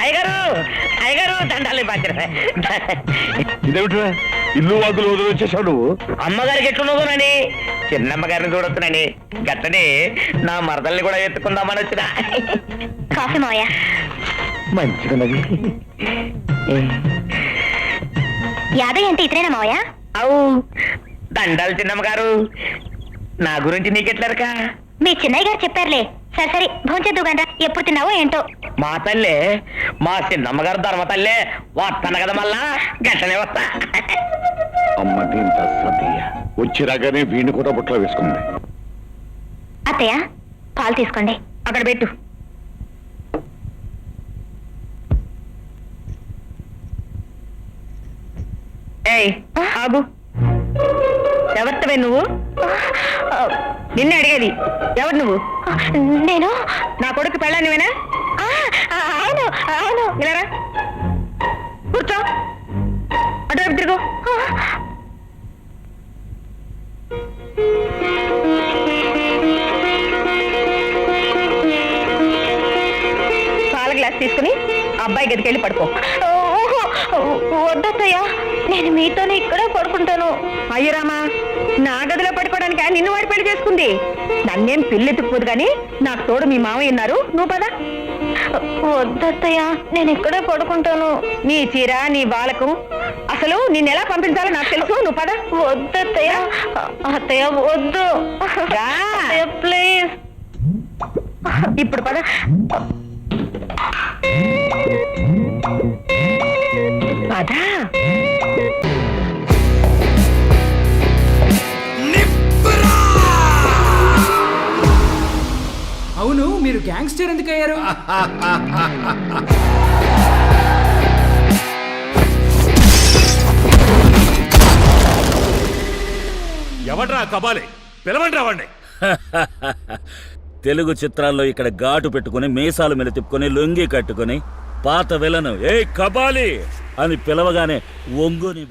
అయ్యగారు అయ్యగారు దండాలి బాధ్యత. ఇదేమిట్రా ఇల్లు వాదులు వదిలి వచ్చేసావు నువ్వు? అమ్మగారికి ఎట్లున్నదోనని చిన్నమ్మగారిని చూడొచ్చునని గట్టనే నా మరదల్ని కూడా ఎత్తుకుందామని వచ్చిన. కాఫీ మావయ్య. మంచిగున్నది. యాదయ్య అంటే ఇతరేనా మావయ్య? అవు దండాలు చిన్నమ్మగారు. నా గురించి నీకెట్లరక? మీ చిన్నయ్య గారు చెప్పారులే. సరే సరే భోంచేద్దు గండ్రా. ఎప్పుడు తిన్నావో ఏంటో. మా తల్లే మా చిన్నమ్మగారు ధర్మ తల్లే వస్తాను కదా మళ్ళా గట్టనే వస్తా. అమ్మ దీని సతీయ వచ్చి రాగానే వీణి కూడా బుట్టలో వేసుకుంది. అత్తయ్య పాలు తీసుకోండి. అక్కడ పెట్టు. ఏయ్ ఆగు. ఎవరితవే నువ్వు? నిన్నే అడిగేది. ఎవరు నువ్వు? నేను నా కొడుకు పెళ్ళానివేనా? అవును అవును. ఇలారా కూర్చో. అటువైపు తిరుగు. పాల గ్లాస్ తీసుకుని అబ్బాయి గదికి వెళ్ళి పడుకో. వద్దత్తయ్య, నేను మీతోనే ఇక్కడే పడుకుంటాను. అయ్యరామా, నా గదిలో పడుకోవడానికి నిన్ను వాడి పెళ్లి చేసుకుంది. నన్నేం పిల్లెత్తుకుపోదు కానీ నాకు తోడు మీ మామయ్య ఉన్నారు. నువ్వు పద. వద్దత్తయ్య, నేను ఇక్కడే పడుకుంటాను. నీ చీర నీ బాలకు అసలు నిన్నెలా పంపించాలో నాకు తెలుసు. నువ్వు పద. వద్దత్తయ్య. అత్తయ్య వద్దు. రా. ప్లీజ్. ఇప్పుడు పద. పద. అవును, మీరు గ్యాంగ్స్టర్ ఎందుకు అయ్యారు? ఎవడ్రా కబాలి? పిలవండి రావండి. తెలుగు చిత్రాల్లో ఇక్కడ ఘాటు పెట్టుకుని మీసాలు మీద తిప్పుకొని లొంగి కట్టుకుని పాత విలను ఏ కబాలి అని పిలవగానే ఒంగుని